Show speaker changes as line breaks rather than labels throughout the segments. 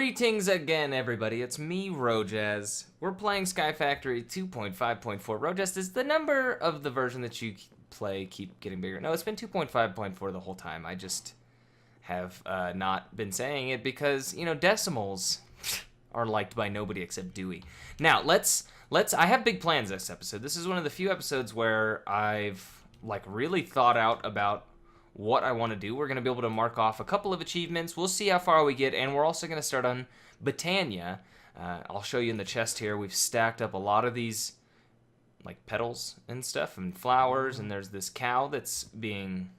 Greetings again, everybody. It's me, Rojaz. We're playing Sky Factory 2.5.4. Rojaz, does the number of the version that you play keep getting bigger? No, it's been 2.5.4 the whole time. I just have not been saying it because, you know, decimals are liked by nobody except Dewey. Now, I have big plans this episode. This is one of the few episodes where I've, really thought out about what I want to do. We're going to be able to mark off a couple of achievements. We'll see how far we get, and we're also going to start on Botania. I'll show you in the chest here. We've stacked up a lot of these, petals and stuff, and flowers, and there's this cow that's being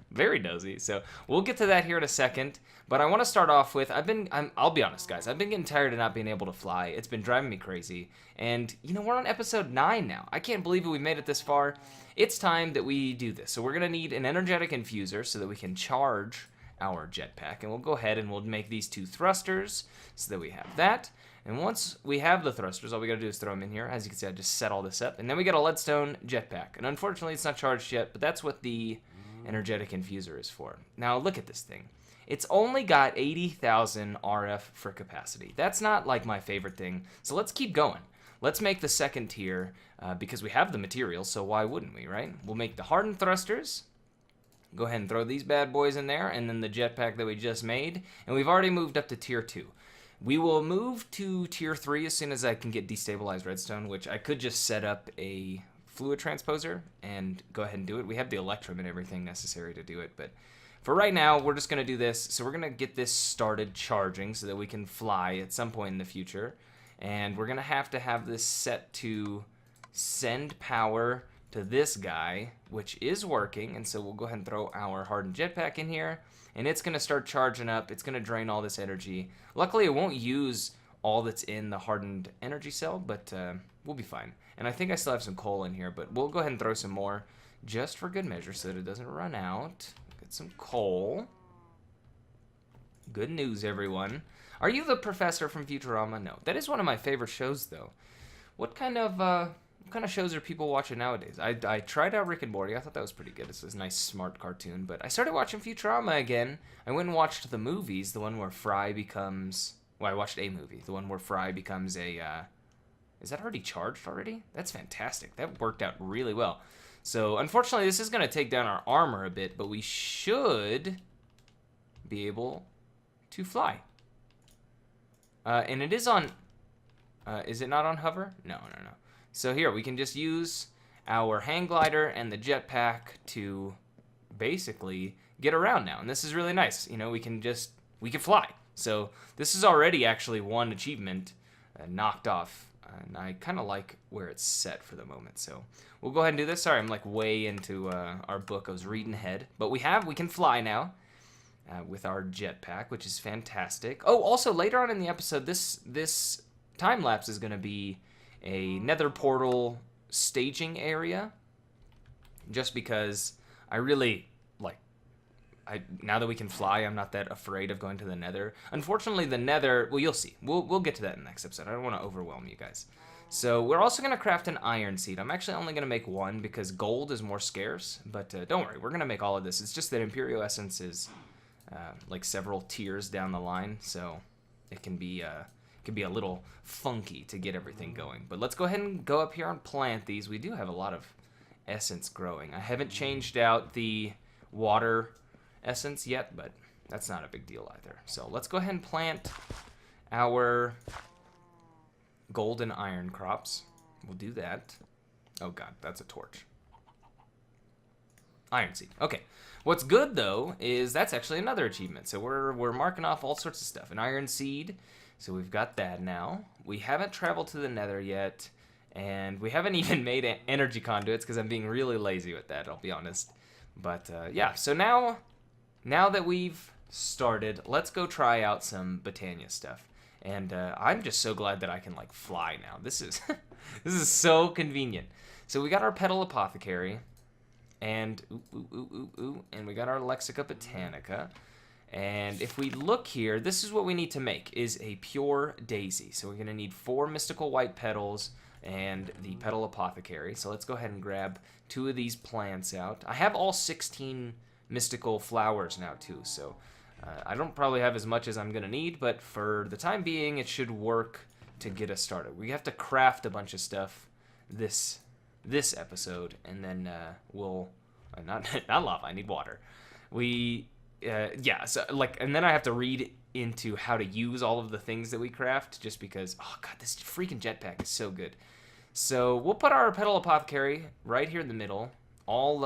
very nosy. So we'll get to that here in a second. But I want to start off with, I'll be honest, guys. I've been getting tired of not being able to fly. It's been driving me crazy. And, you know, we're on episode 9 now. I can't believe it. We made it this far. It's time that we do this. So we're going to need an energetic infuser so that we can charge our jetpack. And we'll go ahead and we'll make these 2 thrusters so that we have that. And once we have the thrusters, all we got to do is throw them in here. As you can see, I just set all this up. And then we got a leadstone jetpack. And unfortunately, it's not charged yet, but that's what the energetic infuser is for. Now, look at this thing. It's only got 80,000 RF for capacity. That's not my favorite thing. So let's keep going. Let's make the second tier because we have the materials, so why wouldn't we, right? We'll make the hardened thrusters. Go ahead and throw these bad boys in there, and then the jetpack that we just made. And we've already moved up to tier 2. We will move to tier 3 as soon as I can get destabilized redstone, which I could just set up a fluid transposer and go ahead and do it. We have the electrum and everything necessary to do it, but for right now, we're just going to do this. So we're going to get this started charging so that we can fly at some point in the future. And we're going to have this set to send power to this guy, which is working. And so we'll go ahead and throw our hardened jetpack in here. And it's going to start charging up. It's going to drain all this energy. Luckily, it won't use all that's in the hardened energy cell, but we'll be fine. And I think I still have some coal in here, but we'll go ahead and throw some more just for good measure so that it doesn't run out. Get some coal. Good news, everyone. Are you the professor from Futurama? No. That is one of my favorite shows, though. What kind of shows are people watching nowadays? I tried out Rick and Morty. I thought that was pretty good. It's this nice, smart cartoon. But I started watching Futurama again. I went and watched the movies, the one where Fry becomes... Well, I watched a movie. The one where Fry becomes a... Is that already charged already? That's fantastic. That worked out really well. So, unfortunately, this is going to take down our armor a bit, but we should be able to fly. And it is on... is it not on hover? No. So here, we can just use our hang glider and the jetpack to basically get around now. And this is really nice. You know, we can fly. So this is already actually one achievement knocked off. And I kind of like where it's set for the moment. So we'll go ahead and do this. Sorry, I'm way into our book. I was reading ahead. But we can fly now with our jetpack, which is fantastic. Oh, also later on in the episode, this time lapse is going to be a nether portal staging area. Just because I really now that we can fly, I'm not that afraid of going to the nether. Unfortunately, the nether, well, you'll see. We'll get to that in the next episode. I don't want to overwhelm you guys. So we're also going to craft an iron seed. I'm actually only going to make 1 because gold is more scarce. But don't worry, we're going to make all of this. It's just that Imperial Essence is several tiers down the line. So it can be a little funky to get everything going. But let's go ahead and go up here and plant these. We do have a lot of essence growing. I haven't changed out the water essence yet, but that's not a big deal either. So let's go ahead and plant our gold and iron crops. We'll do that. Oh god, that's a torch. Iron seed. Okay. What's good though is that's actually another achievement. So we're marking off all sorts of stuff. An iron seed. So we've got that now. We haven't traveled to the nether yet, and we haven't even made energy conduits because I'm being really lazy with that, I'll be honest. But yeah, so now that we've started, let's go try out some Botania stuff. And I'm just so glad that I can fly now. This is this is so convenient. So we got our petal apothecary, and and we got our Lexica Botanica. And if we look here, this is what we need to make, is a pure daisy. So we're gonna need 4 mystical white petals and the petal apothecary. So let's go ahead and grab 2 of these plants out. I have all 16 mystical flowers now too, so I don't probably have as much as I'm gonna need, but for the time being, it should work to get us started. We have to craft a bunch of stuff this episode, and then we'll not lava. I need water. Yeah. So like, and then I have to read into how to use all of the things that we craft, just because. Oh god, this freaking jetpack is so good. So we'll put our petal apothecary right here in the middle, all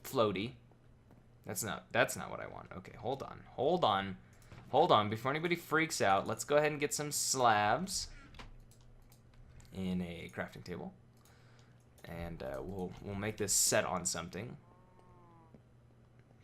floaty. That's not what I want. Okay, hold on. Before anybody freaks out, let's go ahead and get some slabs in a crafting table, and we'll make this set on something,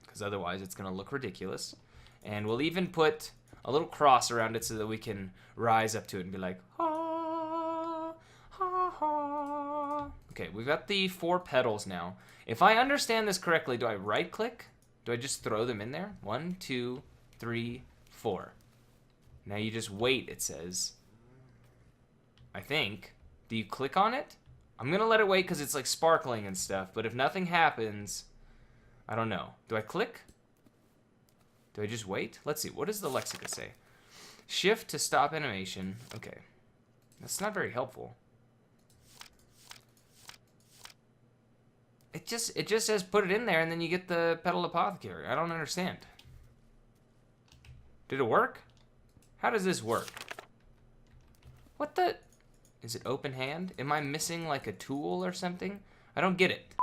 because otherwise it's gonna look ridiculous. And we'll even put a little cross around it so that we can rise up to it and be like, ha, ha, ha. Okay, we've got the 4 petals now. If I understand this correctly, do I right click? Do I just throw them in there? 1, 2, 3, 4. Now you just wait, it says. I think. Do you click on it? I'm gonna let it wait because it's like sparkling and stuff, but if nothing happens, I don't know. Do I click? Do I just wait? Let's see, what does the Lexica say? Shift to stop animation. Okay. That's not very helpful. It just says put it in there and then you get the petal apothecary. I don't understand. Did it work? How does this work? What the? Is it open hand? Am I missing like a tool or something? I don't get it.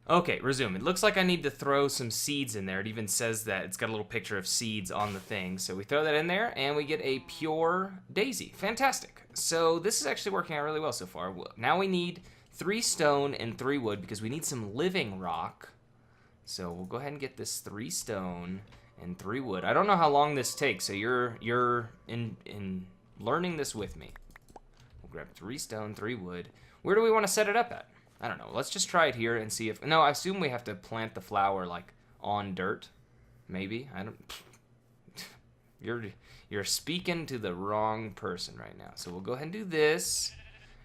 Okay, resume. It looks like I need to throw some seeds in there. It even says that. It's got a little picture of seeds on the thing. So we throw that in there and we get a pure daisy. Fantastic. So this is actually working out really well so far. Now we need 3 stone and 3 wood because we need some living rock. So we'll go ahead and get this 3 stone and 3 wood. I don't know how long this takes, so you're in learning this with me. We'll grab 3 stone, 3 wood. Where do we want to set it up at? I don't know. Let's just try it here and see if... No, I assume we have to plant the flower, like, on dirt. Maybe. I don't... You're speaking to the wrong person right now. So we'll go ahead and do this.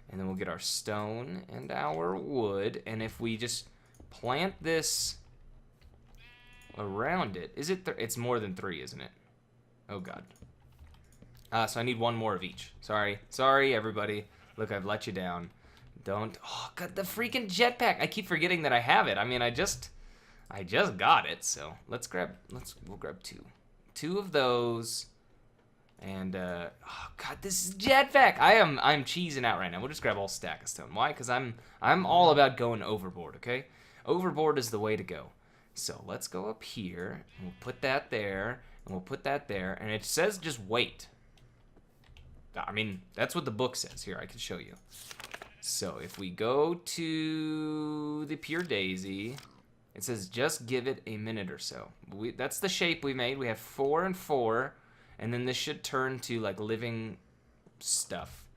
And then we'll get our stone and our wood. And if we just plant this around it... Is it... It's more than 3, isn't it? Oh, God. So I need 1 more of each. Sorry, everybody. Look, I've let you down. Don't... Oh, God, the freaking jetpack. I keep forgetting that I have it. I mean, I just got it. So we'll grab 2. 2 of those. And, oh, God, this is jetpack. I'm cheesing out right now. We'll just grab all stack of stone. Why? Because I'm all about going overboard, okay? Overboard is the way to go. So let's go up here. And we'll put that there. And we'll put that there. And it says just wait. I mean, that's what the book says. Here, I can show you. So if we go to the pure daisy, it says just give it a minute or so. That's the shape we made. We have 4 and 4, and then this should turn to like living stuff.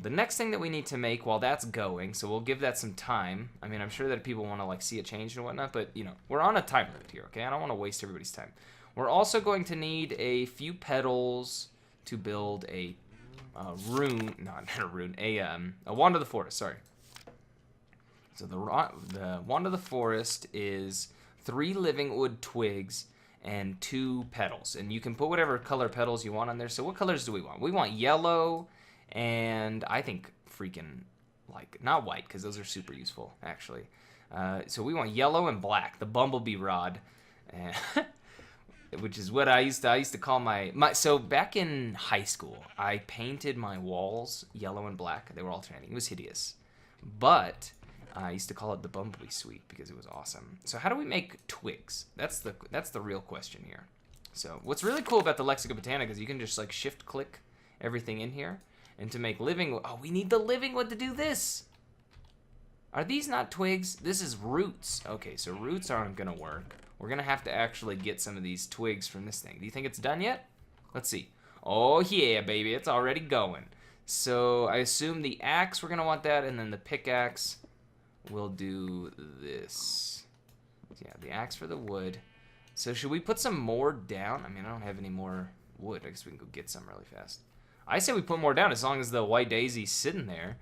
The next thing that we need to make while that's going, so we'll give that some time. I mean, I'm sure that people want to like see it change and whatnot, but you know, we're on a time limit here, okay? I don't want to waste everybody's time. We're also going to need a few petals to build a rune, not a rune, a wand of the forest, sorry. So the wand of the forest is 3 living wood twigs and 2 petals. And you can put whatever color petals you want on there. So what colors do we want? We want yellow and I think freaking, like, not white, because those are super useful, actually. So we want yellow and black, the bumblebee rod. Which is what I used to call my... So back in high school, I painted my walls yellow and black. They were alternating. It was hideous. But I used to call it the Bumblebee Suite because it was awesome. So how do we make twigs? That's the real question here. So what's really cool about the Lexica Botanica is you can just like shift click everything in here. And to make living... Oh, we need the living wood to do this! Are these not twigs? This is roots. Okay, so roots aren't going to work. We're going to have to actually get some of these twigs from this thing. Do you think it's done yet? Let's see. Oh, yeah, baby. It's already going. So I assume the axe, we're going to want that. And then the pickaxe, we'll do this. Yeah, the axe for the wood. So should we put some more down? I mean, I don't have any more wood. I guess we can go get some really fast. I say we put more down as long as the white daisy's sitting there.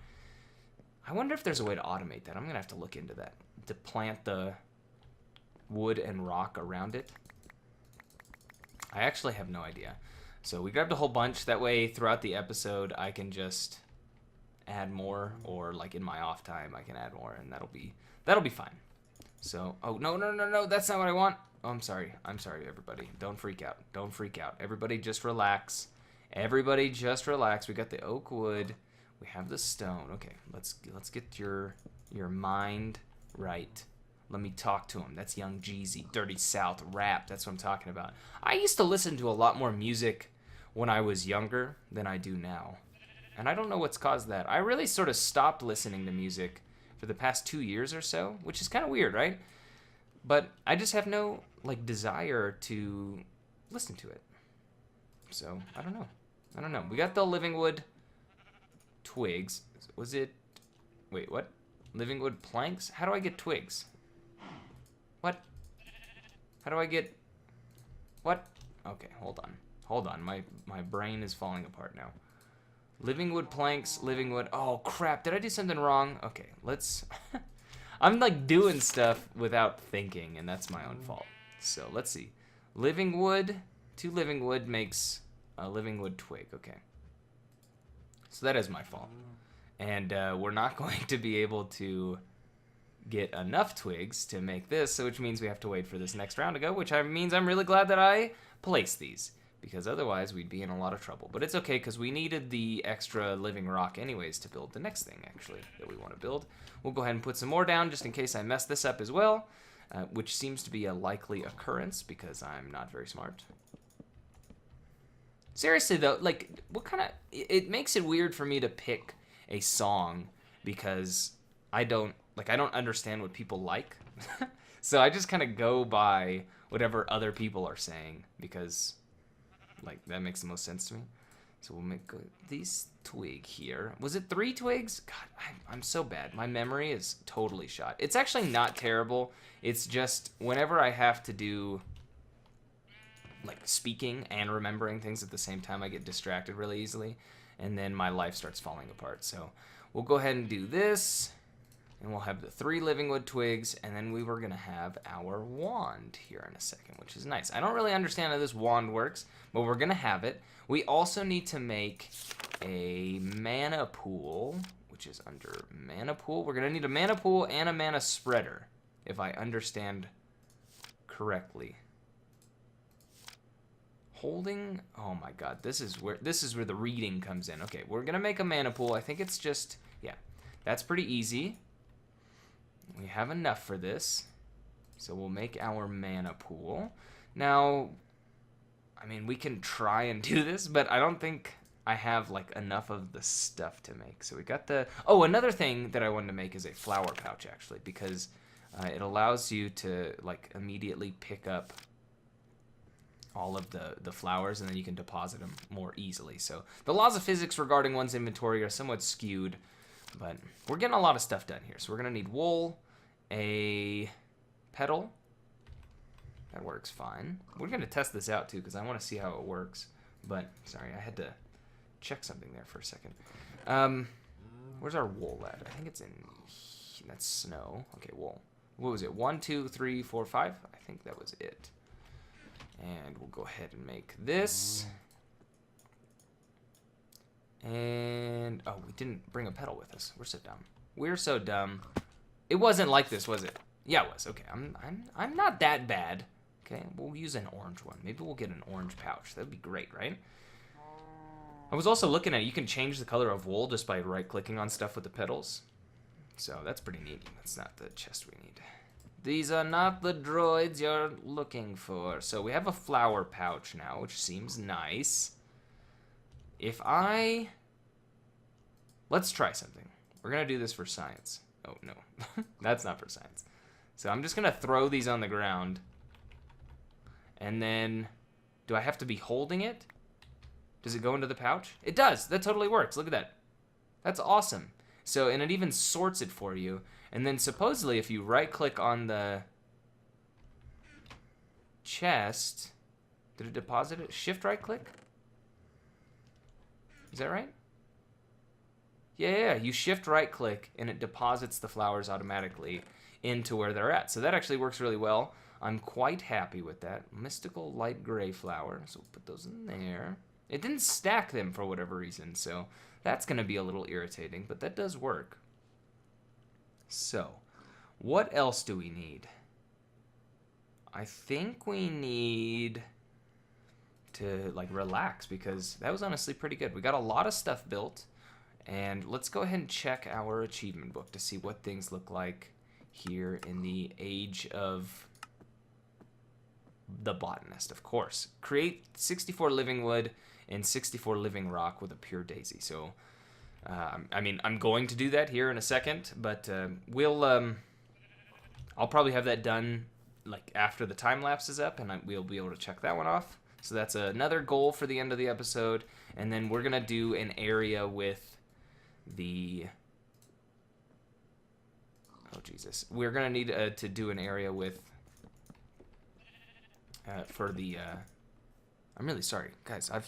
I wonder if there's a way to automate that. I'm going to have to look into that. To plant the wood and rock around it. I actually have no idea. So we grabbed a whole bunch. That way, throughout the episode, I can just add more, or like in my off time, I can add more, and that'll be fine. So, oh no, that's not what I want. Oh, I'm sorry, everybody. Don't freak out. Don't freak out. Everybody, just relax. Everybody, just relax. We got the oak wood. We have the stone. Okay, let's get your mind right. Let me talk to him. That's Young Jeezy, Dirty South rap. That's what I'm talking about. I used to listen to a lot more music when I was younger than I do now. And I don't know what's caused that. I really sort of stopped listening to music for the past 2 years or so, which is kind of weird, right? But I just have no, like, desire to listen to it. So, I don't know. We got the living wood twigs. Was it... Wait, what? Living wood planks? How do I get twigs? What? How do I get... What? Okay, hold on. My brain is falling apart now. Living wood planks, living wood... Oh, crap. Did I do something wrong? Okay, let's... I'm, like, doing stuff without thinking, and that's my own fault. So, let's see. Living wood... 2 living wood makes a living wood twig. Okay. So that is my fault. And we're not going to be able to get enough twigs to make this, so which means we have to wait for this next round to go, which means I'm really glad that I placed these, because otherwise we'd be in a lot of trouble. But it's okay, because we needed the extra living rock anyways to build the next thing, actually, that we want to build. We'll go ahead and put some more down, just in case I mess this up as well, which seems to be a likely occurrence, because I'm not very smart. Seriously, though, like, what kind of... It makes it weird for me to pick a song, because I don't understand what people like. So I just kind of go by whatever other people are saying, because, like, that makes the most sense to me. So we'll make these twig here. Was it 3 twigs? God, I'm so bad. My memory is totally shot. It's actually not terrible. It's just whenever I have to do... like speaking and remembering things at the same time, I get distracted really easily, and then my life starts falling apart. So we'll go ahead and do this, and we'll have the 3 living wood twigs, and then we were gonna have our wand here in a second, which is nice. I don't really understand how this wand works, but we're gonna have it. We also need to make a mana pool, which is under mana pool. We're gonna need a mana pool and a mana spreader, if I understand correctly. Holding, oh my god, this is where the reading comes in. Okay, we're gonna make a mana pool. I think it's just, yeah, that's pretty easy. We have enough for this, so we'll make our mana pool. Now, I mean, we can try and do this, but I don't think I have like enough of the stuff to make. So we got the, oh, another thing that I wanted to make is a flower pouch, actually, because it allows you to like immediately pick up all of the flowers, and then you can deposit them more easily. So the laws of physics regarding one's inventory are somewhat skewed, but we're getting a lot of stuff done here. So we're gonna need wool, a petal. That works fine. We're gonna test this out too, because I want to see how it works. But sorry, I had to check something there for a second. Where's our wool at? I think it's in, that's snow. Okay, wool. What was it? 1, 2, 3, 4, 5? I think that was it. And we'll go ahead and make this. And, oh, we didn't bring a petal with us. We're so dumb. We're so dumb. It wasn't like this, was it? Yeah, it was. Okay, I'm not that bad. Okay, we'll use an orange one. Maybe we'll get an orange pouch. That'd be great, right? I was also looking at, you can change the color of wool just by right-clicking on stuff with the petals. So that's pretty neat. That's not the chest we need. These are not the droids you're looking for. So we have a flower pouch now, which seems nice. Let's try something. We're gonna do this for science. Oh, no. That's not for science. So I'm just gonna throw these on the ground. And then, do I have to be holding it? Does it go into the pouch? It does. That totally works. Look at that. That's awesome. So, and it even sorts it for you. And then supposedly if you right-click on the chest, did it deposit it? Shift right-click? Is that right? Yeah, you shift right click and it deposits the flowers automatically into where they're at. So that actually works really well. I'm quite happy with that. Mystical light gray flower. So we'll put those in there. It didn't stack them for whatever reason, so that's going to be a little irritating, but that does work. So, what else do we need? I think we need to like relax because that was honestly pretty good. We got a lot of stuff built, and let's go ahead and check our achievement book to see what things look like here in the age of the botanist, of course. Create 64 living wood and 64 living rock with a pure daisy. So, I mean, I'm going to do that here in a second, but I'll probably have that done like after the time lapse is up, and we'll be able to check that one off. So that's another goal for the end of the episode, and then we're gonna do an area with the. Oh Jesus, we're gonna need to do an area with for the. I'm really sorry, guys. I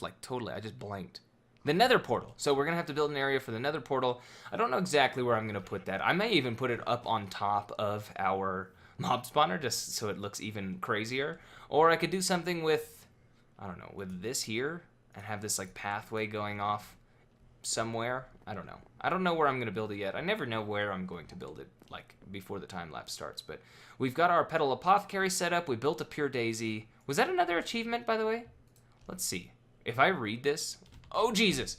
just blanked. The nether portal. So we're going to have to build an area for the nether portal. I don't know exactly where I'm going to put that. I may even put it up on top of our mob spawner just so it looks even crazier. Or I could do something with, I don't know, with this here and have this like pathway going off somewhere. I don't know. I don't know where I'm going to build it yet. I never know where I'm going to build it like before the time lapse starts. But we've got our petal apothecary set up. We built a pure daisy. Was that another achievement, by the way? Let's see. If I read this... Oh, Jesus.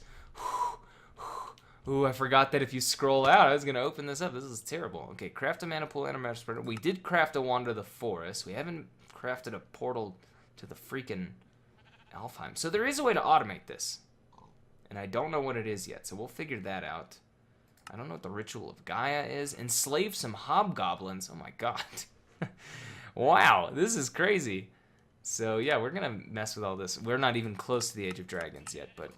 Ooh, I forgot that if you scroll out, I was going to open this up. This is terrible. Okay, craft a mana pool and a magic spreader. We did craft a wander the forest. We haven't crafted a portal to the freaking Alfheim. So there is a way to automate this. And I don't know what it is yet, so we'll figure that out. I don't know what the ritual of Gaia is. Enslave some hobgoblins. Oh, my God. Wow, this is crazy. So yeah, we're gonna mess with all this. We're not even close to the Age of Dragons yet, but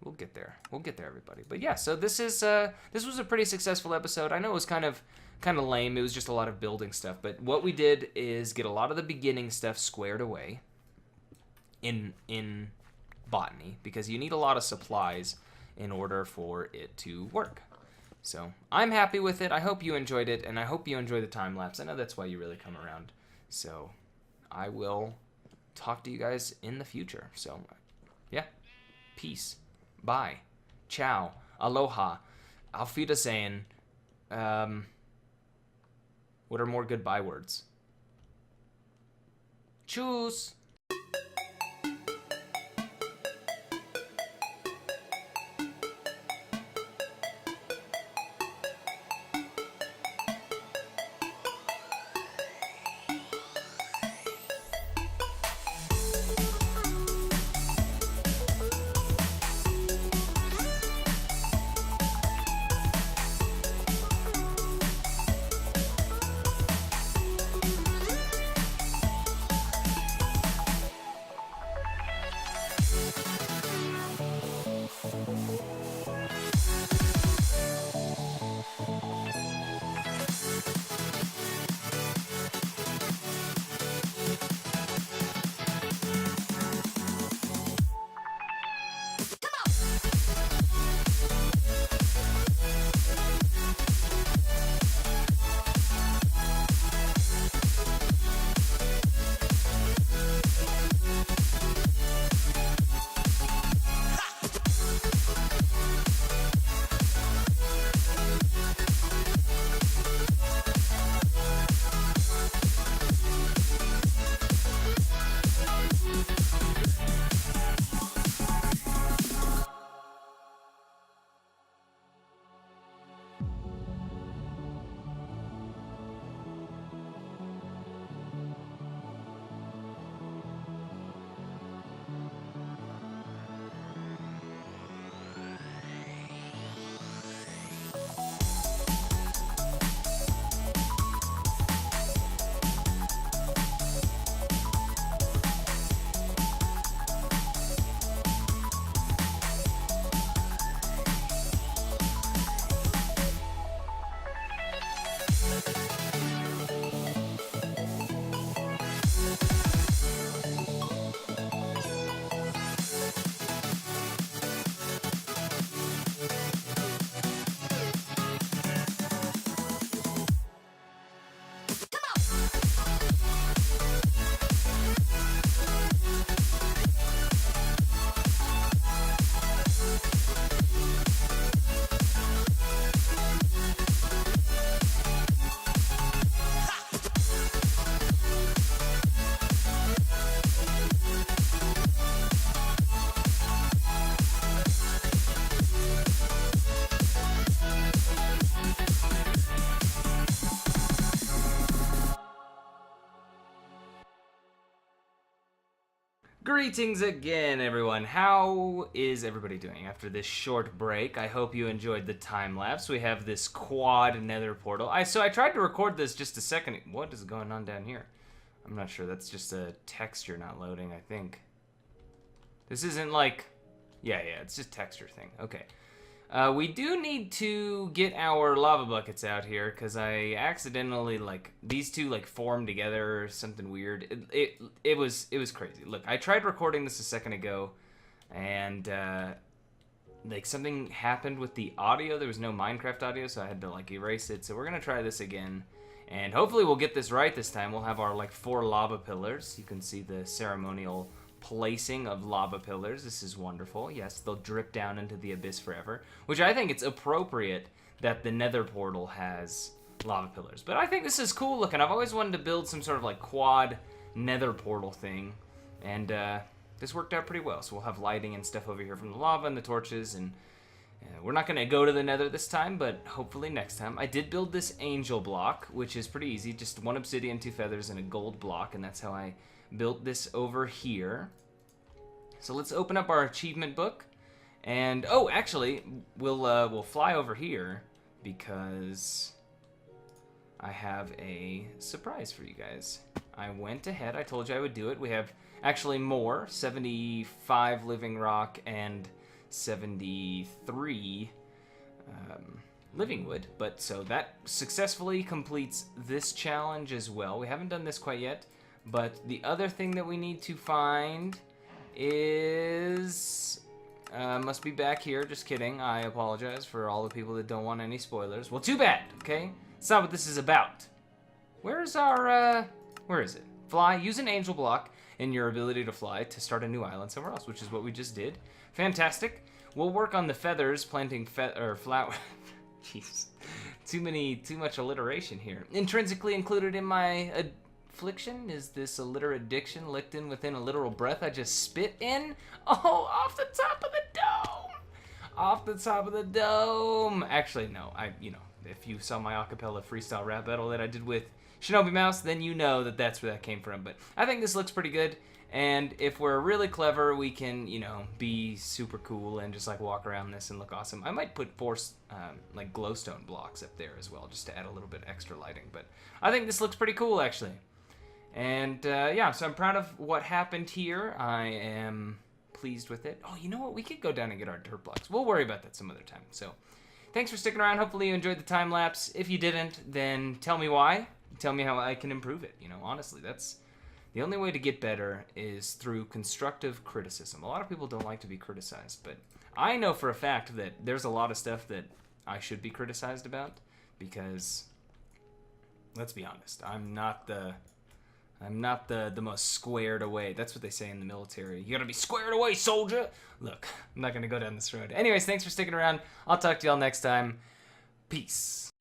we'll get there. We'll get there, everybody. But yeah, so this was a pretty successful episode. I know it was kind of lame. It was just a lot of building stuff. But what we did is get a lot of the beginning stuff squared away in botany because you need a lot of supplies in order for it to work. So I'm happy with it. I hope you enjoyed it, and I hope you enjoy the time lapse. I know that's why you really come around. So I will talk to you guys in the future. So, yeah. Peace. Bye. Ciao. Aloha. Auf Wiedersehen. What are more goodbye words? Tschüss. Greetings again, everyone. How is everybody doing after this short break? I hope you enjoyed the time lapse. We have this quad nether portal. So I tried to record this just a second. What is going on down here? I'm not sure. That's just a texture not loading, I think. This isn't like... Yeah, it's just texture thing. Okay. We do need to get our lava buckets out here because I accidentally, like, these two, like, formed together or something weird. It was crazy. Look, I tried recording this a second ago and, like, something happened with the audio. There was no Minecraft audio, so I had to, like, erase it. So we're going to try this again. And hopefully we'll get this right this time. We'll have our, like, 4 lava pillars. You can see the ceremonial placing of lava pillars. This is wonderful. Yes, they'll drip down into the abyss forever, which I think it's appropriate that the nether portal has lava pillars. But I think this is cool looking. I've always wanted to build some sort of like quad nether portal thing, and this worked out pretty well. So we'll have lighting and stuff over here from the lava and the torches, and we're not going to go to the nether this time, but hopefully next time. I did build this angel block, which is pretty easy. Just 1 obsidian, 2 feathers, and a gold block, and that's how I built this over here. So let's open up our achievement book, and oh, actually, we'll fly over here because I have a surprise for you guys. I went ahead. I told you I would do it. We have actually more, 75 living rock and 73 living wood. But so that successfully completes this challenge as well. We haven't done this quite yet. But the other thing that we need to find is... must be back here. Just kidding. I apologize for all the people that don't want any spoilers. Well, too bad, okay? It's not what this is about. Where's our, where is it? Fly. Use an angel block in your ability to fly to start a new island somewhere else, which is what we just did. Fantastic. We'll work on the feathers, planting flower... Jeez. Too much alliteration here. Intrinsically included in my... affliction is this illiterate diction licked in within a literal breath I just spit in. Oh, off the top of the dome! Off the top of the dome! Actually, no. If you saw my acapella freestyle rap battle that I did with Shinobi Mouse, then you know that that's where that came from. But I think this looks pretty good. And if we're really clever, we can, be super cool and just, like, walk around this and look awesome. I might put 4, like, glowstone blocks up there as well, just to add a little bit extra lighting. But I think this looks pretty cool, actually. And, yeah, so I'm proud of what happened here. I am pleased with it. Oh, you know what? We could go down and get our dirt blocks. We'll worry about that some other time. So, thanks for sticking around. Hopefully you enjoyed the time lapse. If you didn't, then tell me why. Tell me how I can improve it. Honestly, that's the only way to get better is through constructive criticism. A lot of people don't like to be criticized, but I know for a fact that there's a lot of stuff that I should be criticized about because, let's be honest, I'm not the most squared away. That's what they say in the military. You gotta be squared away, soldier! Look, I'm not gonna go down this road. Anyways, thanks for sticking around. I'll talk to y'all next time. Peace.